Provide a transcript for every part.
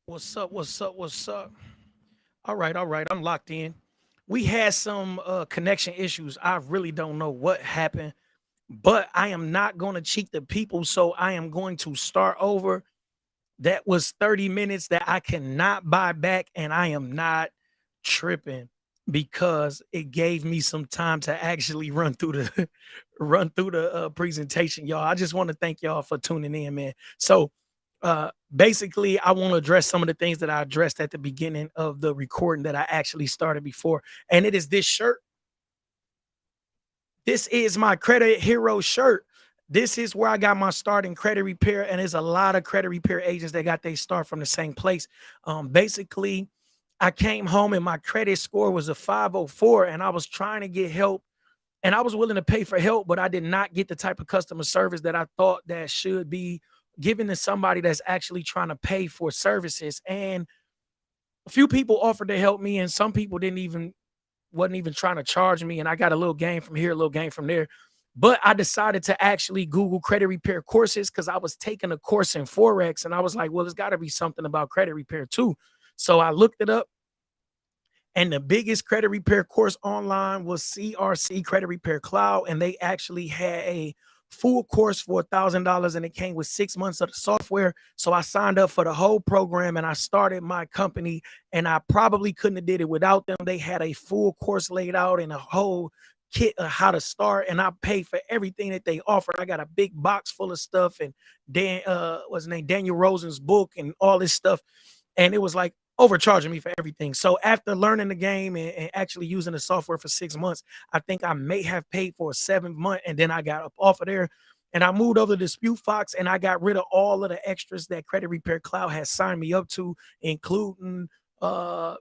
What's up? What's up? What's up? All right, all right. I'm locked in. We had some connection issues. I really don't know what happened, but I am not going to cheat the people. So I am going to start over. That was 30 minutes that I cannot buy back, and I am not tripping because it gave me some time to actually run through the presentation, y'all. I just want to thank y'all for tuning in, man. So basically I want to address some of the things that I addressed at the beginning of the recording that I actually started before. And it is this shirt. This is my Credit Hero shirt. This is where I got my start in credit repair, and there's a lot of credit repair agents that got their start from the same place. Basically, I came home and my credit score was a 504, and I was trying to get help, and I was willing to pay for help, but I did not get the type of customer service that I thought that should be given to somebody that's actually trying to pay for services. And a few people offered to help me, and some people didn't even wasn't even trying to charge me. And I got a little gain from here, a little gain from there. But I decided to actually Google credit repair courses because I was taking a course in Forex, and I was like, well, there's got to be something about credit repair too. So I looked it up, and the biggest credit repair course online was CRC Credit Repair Cloud. And they actually had a full course for $1,000, and it came with 6 months of the software. So I signed up for the whole program and I started my company, and I probably couldn't have did it without them. They had a full course laid out and a whole kit of how to start, and I paid for everything that they offered. I got a big box full of stuff, and what's his name, Daniel Rosen's book and all this stuff. And it was like overcharging me for everything. So after learning the game and actually using the software for 6 months, I think I may have paid for a 7th month, and then I got up off of there and I moved over to Dispute Fox, and I got rid of all of the extras that Credit Repair Cloud has signed me up to, including uh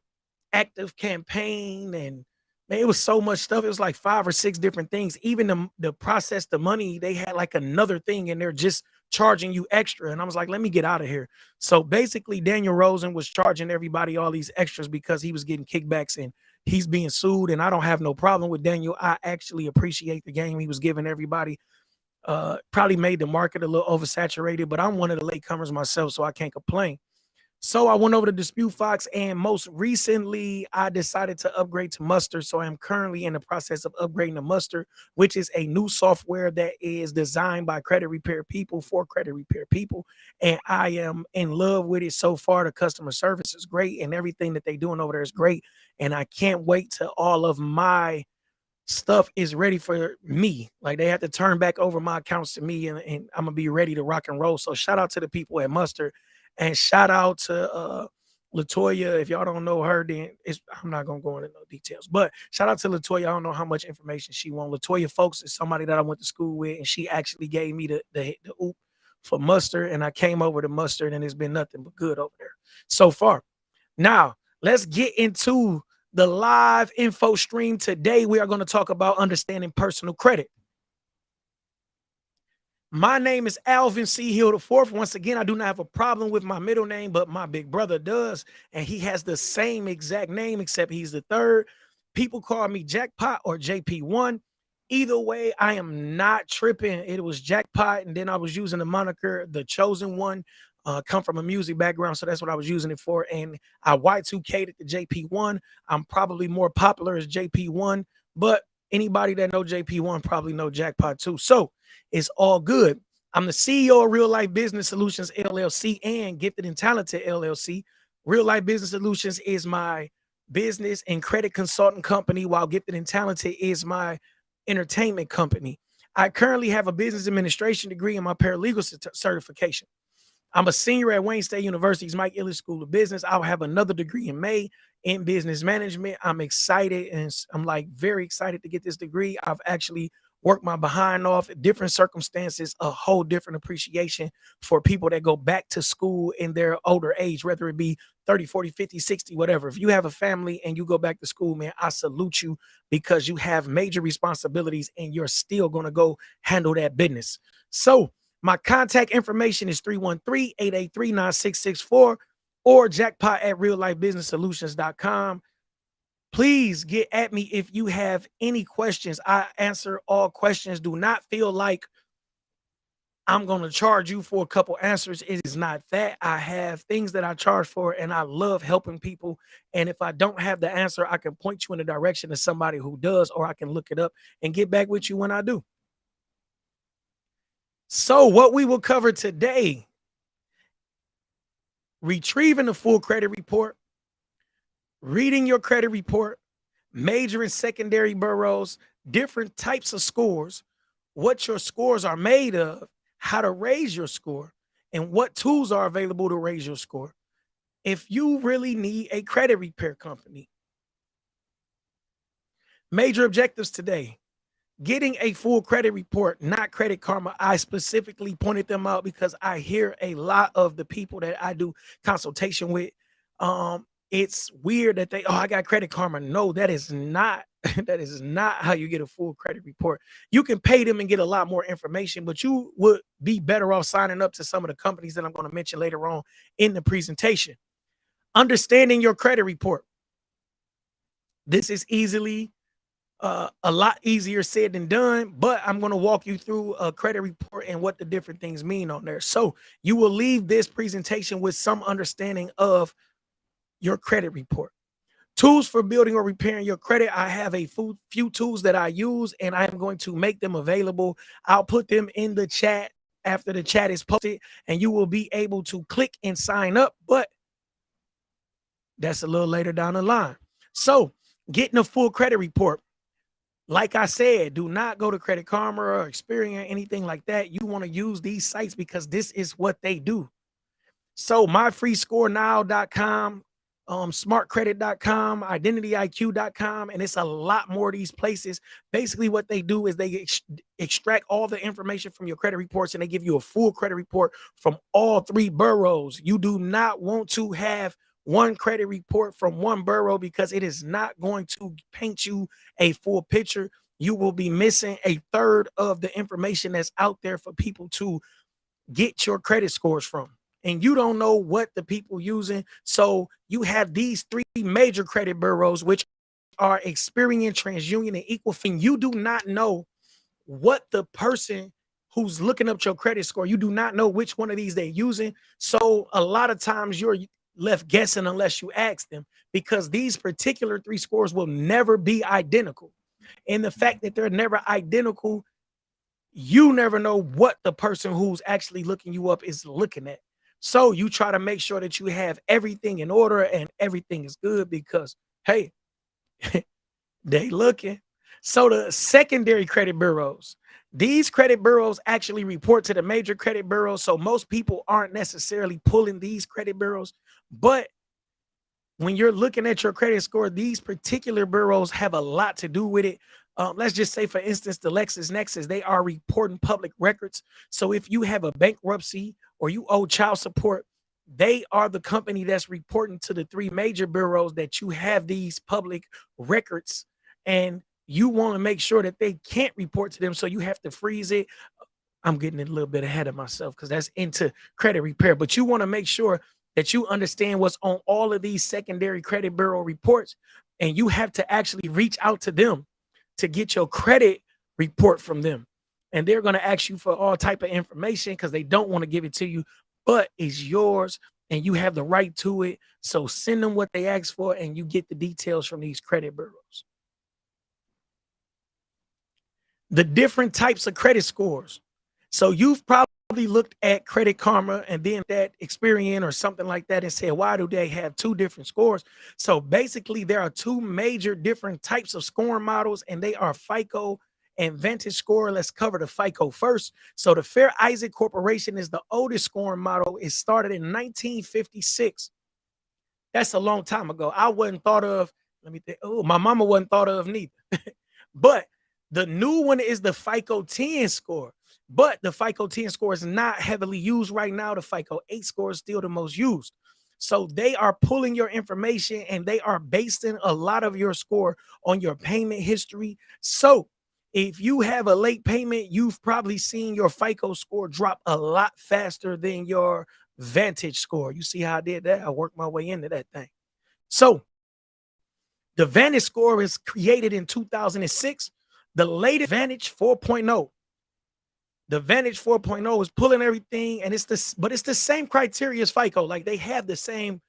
active campaign. And man, it was so much stuff. It was like 5 or 6 different things. Even the process, the money, they had like another thing, and they're just charging you extra. And I was like, let me get out of here. So basically, Daniel Rosen was charging everybody all these extras because he was getting kickbacks and he's being sued. And I don't have no problem with Daniel. I actually appreciate the game he was giving everybody. Probably made the market a little oversaturated, but I'm one of the latecomers myself, so I can't complain. So I went over to Dispute Fox, and most recently I decided to upgrade to Muster. So I'm currently in the process of upgrading to Muster, which is a new software that is designed by credit repair people for credit repair people. And I am in love with it so far. The customer service is great, and everything that they're doing over there is great. And I can't wait till all of my stuff is ready for me. Like, they have to turn back over my accounts to me, and I'm gonna be ready to rock and roll. So shout out to the people at Mustard, and shout out to Latoya. If y'all don't know her, then I'm not gonna go into no details. But shout out to Latoya. I don't know how much information she want. Latoya folks is somebody that I went to school with, and she actually gave me the oop for Mustard, and I came over to Mustard, and it's been nothing but good over there so far. Now, let's get into the live info stream. Today, we are going to talk about understanding personal credit. My name is Alvin C. Hill the fourth. Once again, I do not have a problem with my middle name, but my big brother does, and he has the same exact name, except he's the third. People call me Jackpot or JP1. Either way, I am not tripping. It was Jackpot, and then I was using the moniker The Chosen One. Come from a music background, so that's what I was using it for. And I Y2K'd it to JP1. I'm probably more popular as JP1, but anybody that know JP1 probably know Jackpot too. So it's all good. I'm the CEO of Real Life Business Solutions LLC and Gifted and Talented LLC. Real Life Business Solutions is my business and credit consulting company, while Gifted and Talented is my entertainment company. I currently have a business administration degree and my paralegal certification. I'm a senior at Wayne State University's Mike Ilitch School of Business. I'll have another degree in May in business management. I'm excited, and I'm like very excited to get this degree. I've actually worked my behind off, different circumstances, a whole different appreciation for people that go back to school in their older age, whether it be 30, 40, 50, 60, whatever. If you have a family and you go back to school, man, I salute you, because you have major responsibilities and you're still going to go handle that business. So my contact information is 313-883-9664 or jackpot at reallifebusinesssolutions.com. Please get at me if you have any questions. I answer all questions. Do not feel like I'm going to charge you for a couple answers. It is not that. I have things that I charge for, and I love helping people. And if I don't have the answer, I can point you in the direction of somebody who does, or I can look it up and get back with you when I do. So, what we will cover today: retrieving the full credit report, reading your credit report, major and secondary bureaus, different types of scores, what your scores are made of, how to raise your score, and what tools are available to raise your score. If you really need a credit repair company, major objectives today: getting a full credit report, not Credit Karma. I specifically pointed them out because I hear a lot of the people that I do consultation with. It's weird that they, oh, I got Credit Karma. No, that is not that is not how you get a full credit report. You can pay them and get a lot more information, but you would be better off signing up to some of the companies that I'm going to mention later on in the presentation. Understanding your credit report. This is easily a lot easier said than done, but I'm going to walk you through a credit report and what the different things mean on there. So you will leave this presentation with some understanding of your credit report. Tools for building or repairing your credit. I have a few tools that I use, and I am going to make them available. I'll put them in the chat after the chat is posted, and you will be able to click and sign up, but that's a little later down the line. So getting a full credit report. Like I said, do not go to Credit Karma or Experian, anything like that. You want to use these sites because this is what they do. So myfreescorenow.com, smartcredit.com, identityiq.com, and it's a lot more of these places. Basically, what they do is they extract all the information from your credit reports, and they give you a full credit report from all three boroughs. You do not want to have one credit report from one borough because it is not going to paint you a full picture. You will be missing a third of the information that's out there for people to get your credit scores from. And you don't know what the people using. So you have these three major credit bureaus, which are Experian, TransUnion, and Equifax. You do not know what the person who's looking up your credit score, you do not know which one of these they're using. So a lot of times you're left guessing unless you ask them, because these particular three scores will never be identical. And the fact that they're never identical, you never know what the person who's actually looking you up is looking at. So you try to make sure that you have everything in order and everything is good because, hey, they looking. So the secondary credit bureaus, these credit bureaus actually report to the major credit bureaus. So most people aren't necessarily pulling these credit bureaus, but when you're looking at your credit score, these particular bureaus have a lot to do with it. Let's just say, for instance, the LexisNexis, they are reporting public records. So if you have a bankruptcy or you owe child support, they are the company that's reporting to the three major bureaus that you have these public records, and you want to make sure that they can't report to them. So you have to freeze it. I'm getting a little bit ahead of myself because that's into credit repair, but you want to make sure that you understand what's on all of these secondary credit bureau reports, and you have to actually reach out to them to get your credit report from them. And they're going to ask you for all type of information because they don't want to give it to you, but it's yours and you have the right to it. So send them what they ask for and you get the details from these credit bureaus. The different types of credit scores. So you've probably looked at Credit Karma and then that Experian or something like that and said, why do they have two different scores? So basically there are two major different types of scoring models, and they are FICO and Vantage Score. Let's cover the FICO first. So the Fair Isaac Corporation is the oldest scoring model. It started in 1956. That's a long time ago. I wasn't thought of, let me think. Oh, my mama wasn't thought of neither. But the new one is the FICO 10 score. But the FICO 10 score is not heavily used right now. The FICO 8 score is still the most used. So they are pulling your information and they are basing a lot of your score on your payment history. So if you have a late payment, you've probably seen your FICO score drop a lot faster than your Vantage score. You see how I did that? I worked my way into that thing. So the Vantage score is created in 2006. The latest Vantage 4.0 The Vantage 4.0 is pulling everything, and but it's the same criteria as FICO. Like they have the same.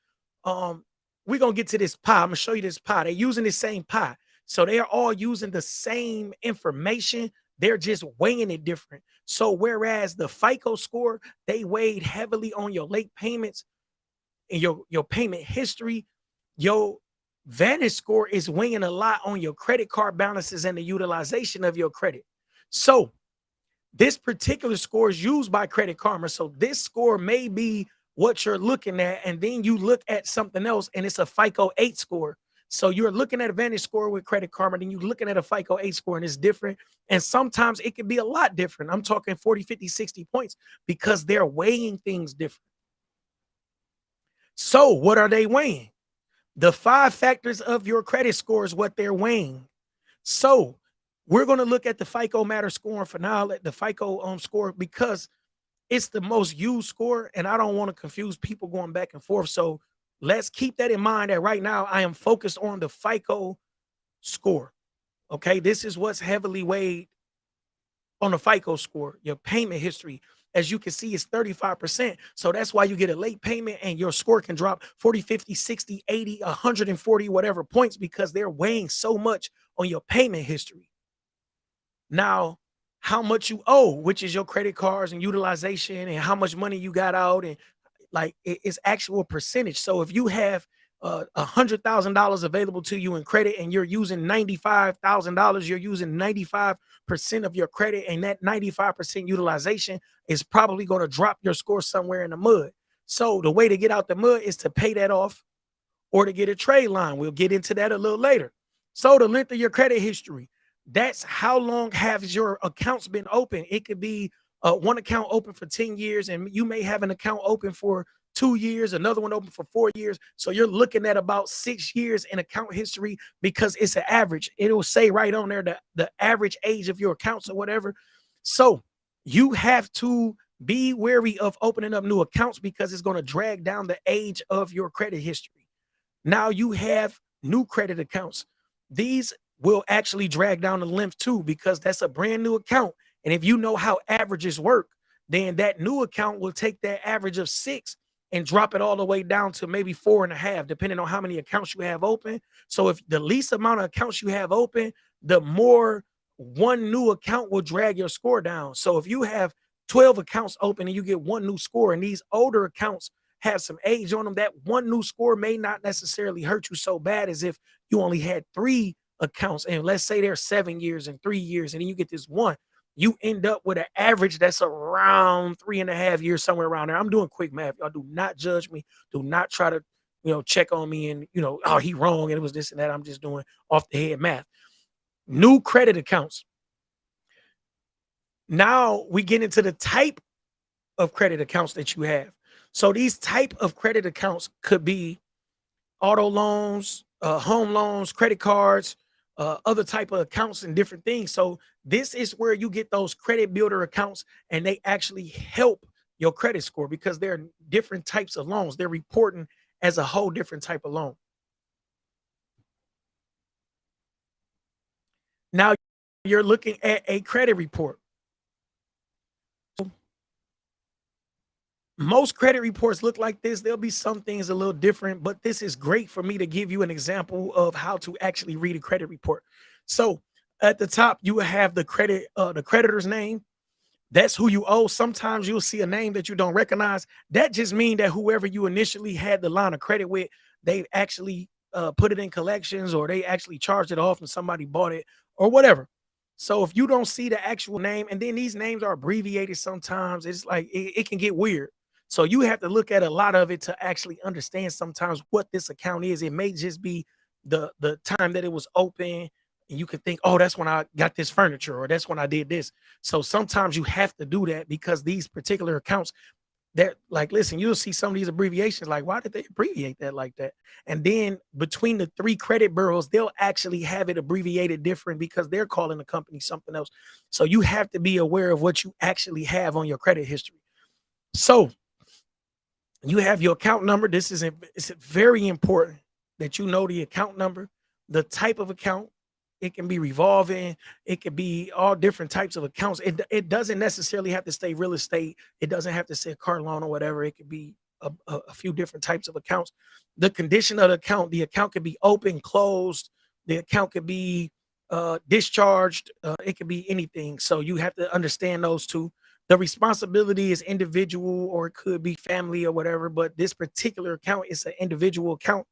Um, we're gonna get to this pie. I'm gonna show you this pie. They're using the same pie, so they are all using the same information. They're just weighing it different. So whereas the FICO score, they weighed heavily on your late payments and your payment history. Your Vantage score is weighing a lot on your credit card balances and the utilization of your credit. So this particular score is used by Credit Karma. So this score may be what you're looking at, and then you look at something else, and it's a FICO 8 score. So you're looking at a Vantage score with Credit Karma, then you're looking at a FICO 8 score, and it's different. And sometimes it can be a lot different. I'm talking 40, 50, 60 points because they're weighing things different. So what are they weighing? The 5 factors of your credit score is what they're weighing. So we're going to look at the FICO Matter score for now, the FICO score, because it's the most used score, and I don't want to confuse people going back and forth. So let's keep that in mind that right now I am focused on the FICO score. Okay, this is what's heavily weighed on the FICO score, your payment history. As you can see, it's 35%. So that's why you get a late payment and your score can drop 40, 50, 60, 80, 140, whatever points, because they're weighing so much on your payment history. Now, how much you owe, which is your credit cards and utilization and how much money you got out, and like it's actual percentage. So if you have $100,000 available to you in credit and you're using $95,000, you're using 95% of your credit, and that 95% utilization is probably going to drop your score somewhere in the mud. So the way to get out the mud is to pay that off or to get a trade line. We'll get into that a little later. So the length of your credit history, that's how long has your accounts been open. It could be one account open for 10 years, and you may have an account open for 2 years, another one open for 4 years. So you're looking at about 6 years in account history because it's an average. It'll say right on there the average age of your accounts or whatever. So you have to be wary of opening up new accounts because it's going to drag down the age of your credit history. Now you have new credit accounts. These will actually drag down the length too, because that's a brand new account. And if you know how averages work, then that new account will take that average of 6 and drop it all the way down to maybe 4.5, depending on how many accounts you have open. So if the least amount of accounts you have open, the more one new account will drag your score down. So if you have 12 accounts open and you get one new score, and these older accounts have some age on them, that one new score may not necessarily hurt you so bad as if you only had 3 accounts, and let's say they're 7 years and 3 years, and then you get this one. You end up with an average that's around 3.5 years, somewhere around there. I'm doing quick math. Y'all do not judge me. Do not try to, check on me and, oh, he wrong and it was this and that. I'm just doing off the head math. New credit accounts. Now we get into the type of credit accounts that you have. So these type of credit accounts could be auto loans, home loans, credit cards, other type of accounts and different things. So this is where you get those credit builder accounts, and they actually help your credit score because they're different types of loans. They're reporting as a whole different type of loan. Now you're looking at a credit report. Most credit reports look like this. There'll be some things a little different, but this is great for me to give you an example of how to actually read a credit report. So at the top, you will have the creditor's name. That's who you owe. Sometimes you'll see a name that you don't recognize. That just means that whoever you initially had the line of credit with, they actually put it in collections, or they actually charged it off and somebody bought it or whatever. So if you don't see the actual name, and then these names are abbreviated sometimes, it's like it can get weird. So you have to look at a lot of it to actually understand sometimes what this account is. It may just be the time that it was open, and you could think, oh, that's when I got this furniture, or that's when I did this. So sometimes you have to do that because these particular accounts, that, like, listen, you'll see some of these abbreviations, like, why did they abbreviate that like that? And then between the 3 credit bureaus, they'll actually have it abbreviated different because they're calling the company something else. So you have to be aware of what you actually have on your credit history. So you have your account number. It's very important that you know the account number, the type of account, it can be revolving, it could be all different types of accounts. It doesn't necessarily have to stay real estate. It doesn't have to say car loan or whatever. It could be a few different types of accounts. The condition of the account could be open, closed, the account could be discharged, it could be anything. So you have to understand those two. The responsibility is individual or it could be family or whatever, but this particular account is an individual account.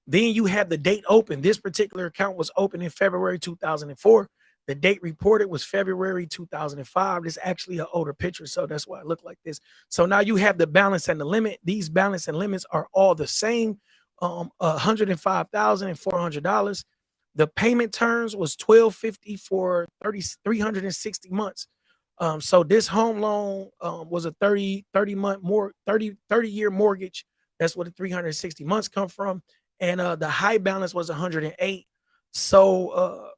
Then you have the date open. This particular account was open in February 2004. The date reported was February 2005. This is actually an older picture, so that's why it looked like this. So now you have the balance and the limit. These balance and limits are all the same, $105,400. The payment terms was 1250 for 360 months. So this home loan was a 30 year mortgage. That's what the 360 months come from. And the high balance was 108. So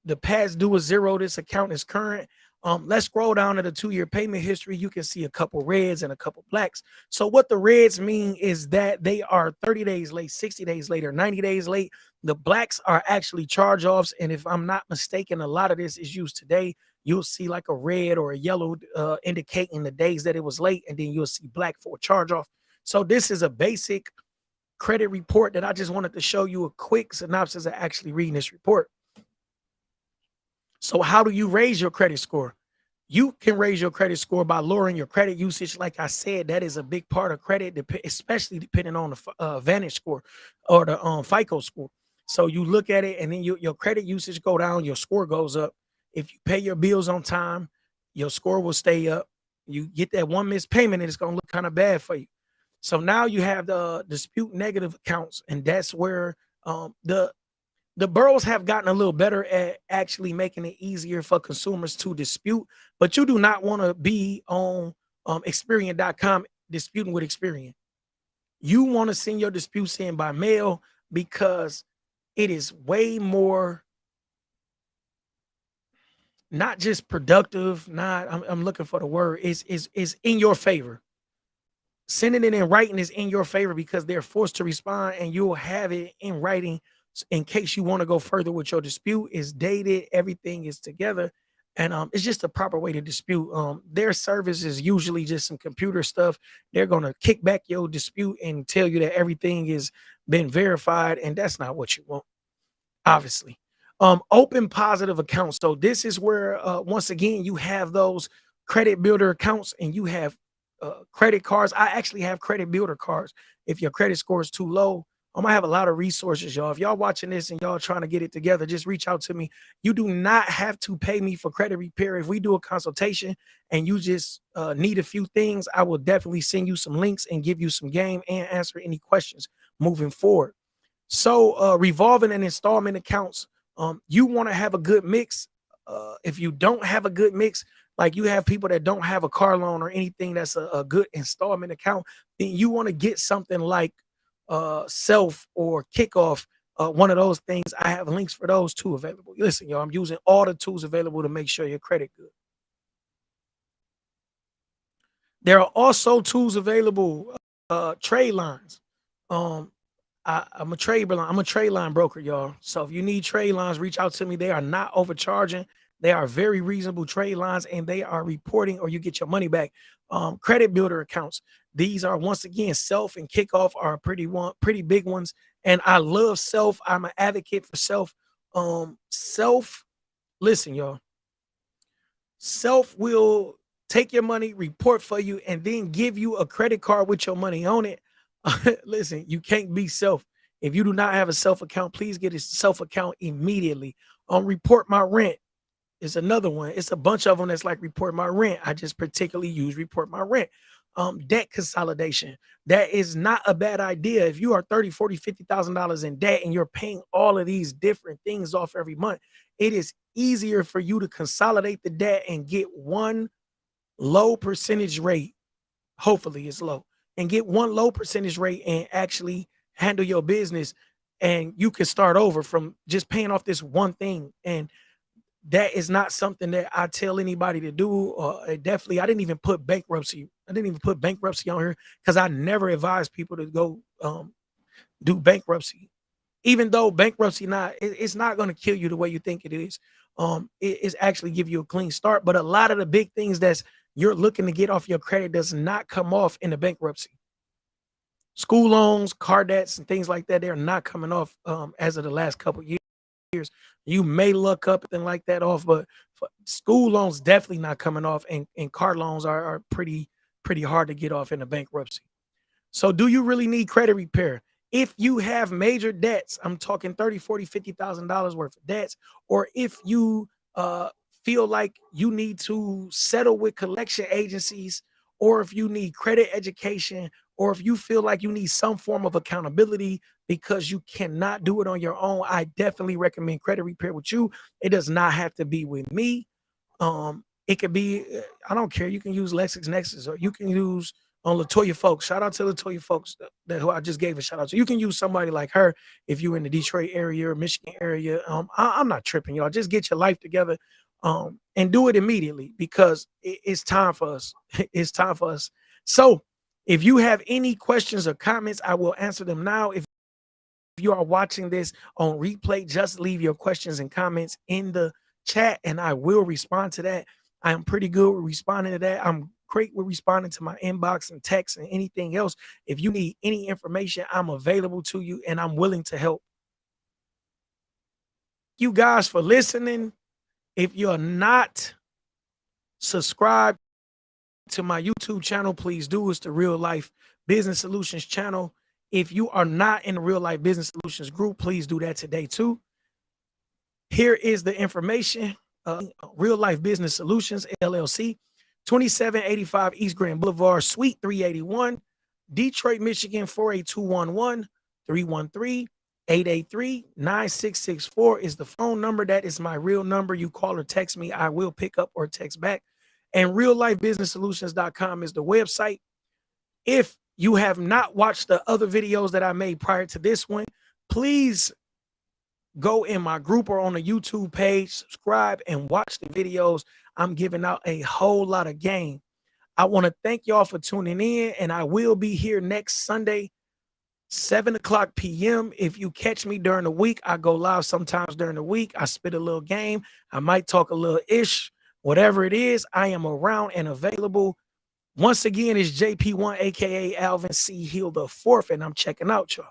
the past due is zero. This account is current. Let's scroll down to the 2-year payment history. You can see a couple reds and a couple blacks. So what the reds mean is that they are 30 days late, 60 days later, 90 days late. The blacks are actually charge offs. And if I'm not mistaken, a lot of this is used today. You'll see like a red or a yellow indicating the days that it was late. And then you'll see black for a charge off. So this is a basic credit report that I just wanted to show you a quick synopsis of actually reading this report. So how do you raise your credit score? You can raise your credit score by lowering your credit usage. Like I said, that is a big part of credit, especially depending on the Vantage score or the FICO score. So you look at it and then your credit usage go down, your score goes up. If you pay your bills on time, your score will stay up. You get that one missed payment and it's going to look kind of bad for you. So now you have the dispute negative accounts, and that's where the boroughs have gotten a little better at actually making it easier for consumers to dispute, but you do not want to be on Experian.com disputing with Experian. You want to send your disputes in by mail because it is way more not just productive, I'm looking for the word, is in your favor. Sending it in writing is in your favor because they're forced to respond and you'll have it in writing in case you want to go further with your dispute. Is dated, everything is together, and it's just a proper way to dispute. Their service is usually just some computer stuff. They're gonna kick back your dispute and tell you that everything is been verified, and that's not what you want, obviously. Open positive accounts. So this is where once again you have those credit builder accounts and you have credit cards. I actually have credit builder cards. If your credit score is too low, I'm gonna have a lot of resources, y'all. If y'all watching this and y'all trying to get it together, just reach out to me. You do not have to pay me for credit repair. If we do a consultation and you just need a few things, I will definitely send you some links and give you some game and answer any questions moving forward. So revolving and installment accounts, you want to have a good mix. If you don't have a good mix, like you have people that don't have a car loan or anything that's a good installment account, then you want to get something like Self or Kickoff, one of those things. I have links for those too available. Listen, y'all, I'm using all the tools available to make sure your credit good. There are also tools available, trade lines. I'm a trade line broker, y'all. So if you need trade lines, reach out to me. They are not overcharging. They are very reasonable trade lines, and they are reporting or you get your money back. Credit builder accounts. These are once again Self and Kickoff are pretty big ones. And I love Self. I'm an advocate for Self. Self, listen, y'all. Self will take your money, report for you, and then give you a credit card with your money on it. Listen, you can't be Self. If you do not have a Self account, please get a Self account immediately. Report My Rent is another one. It's a bunch of them that's like Report My Rent. I just particularly use Report My Rent. Debt consolidation. That is not a bad idea. If you are 30, 40, $50,000 in debt and you're paying all of these different things off every month, it is easier for you to consolidate the debt and get one low percentage rate. Hopefully it's low, and get one low percentage rate and actually handle your business. And you can start over from just paying off this one thing. And that is not something that I tell anybody to do. Definitely, I didn't even put bankruptcy. I didn't even put bankruptcy on here because I never advise people to go do bankruptcy. even though bankruptcy it's not going to kill you the way you think it is. It's actually give you a clean start. But a lot of the big things that's you're looking to get off your credit does not come off in the bankruptcy. School loans, car debts, and things like that, they're not coming off as of the last couple years. You may look up and like that off, but school loans definitely not coming off, and car loans are pretty hard to get off in a bankruptcy. So do you really need credit repair? If you have major debts, I'm talking 30, 40, $50,000 worth of debts, or if you feel like you need to settle with collection agencies, or if you need credit education, or if you feel like you need some form of accountability because you cannot do it on your own, I definitely recommend credit repair with you. It does not have to be with me. It could be, I don't care. You can use LexisNexis, or you can use on Latoya Folks. Shout out to Latoya Folks that who I just gave a shout out to. You can use somebody like her if you're in the Detroit area or Michigan area. I'm not tripping, y'all. Just get your life together, and do it immediately, because it's time for us. It's time for us. So if you have any questions or comments, I will answer them now. If you are watching this on replay, just leave your questions and comments in the chat and I will respond to that. I am pretty good with responding to that. I'm great with responding to my inbox and text and anything else. If you need any information, I'm available to you and I'm willing to help. You guys for listening. If you're not subscribed to my YouTube channel, please do. It's the Real Life Business Solutions channel. If you are not in the Real Life Business Solutions group, please do that today too. Here is the information. Real Life Business Solutions, LLC, 2785 East Grand Boulevard, Suite 381, Detroit, Michigan, 48211, 313-883-9664 is the phone number. That is my real number. You call or text me. I will pick up or text back. And reallifebusinesssolutions.com is the website. If you have not watched the other videos that I made prior to this one, please go in my group or on the YouTube page, subscribe and watch the videos. I'm giving out a whole lot of game. I want to thank y'all for tuning in, and I will be here next Sunday, 7:00 p.m. If you catch me during the week, I go live sometimes during the week. I spit a little game. I might talk a little ish. Whatever it is, I am around and available. Once again, it's JP1, aka Alvin C. Hill IV, and I'm checking out, y'all.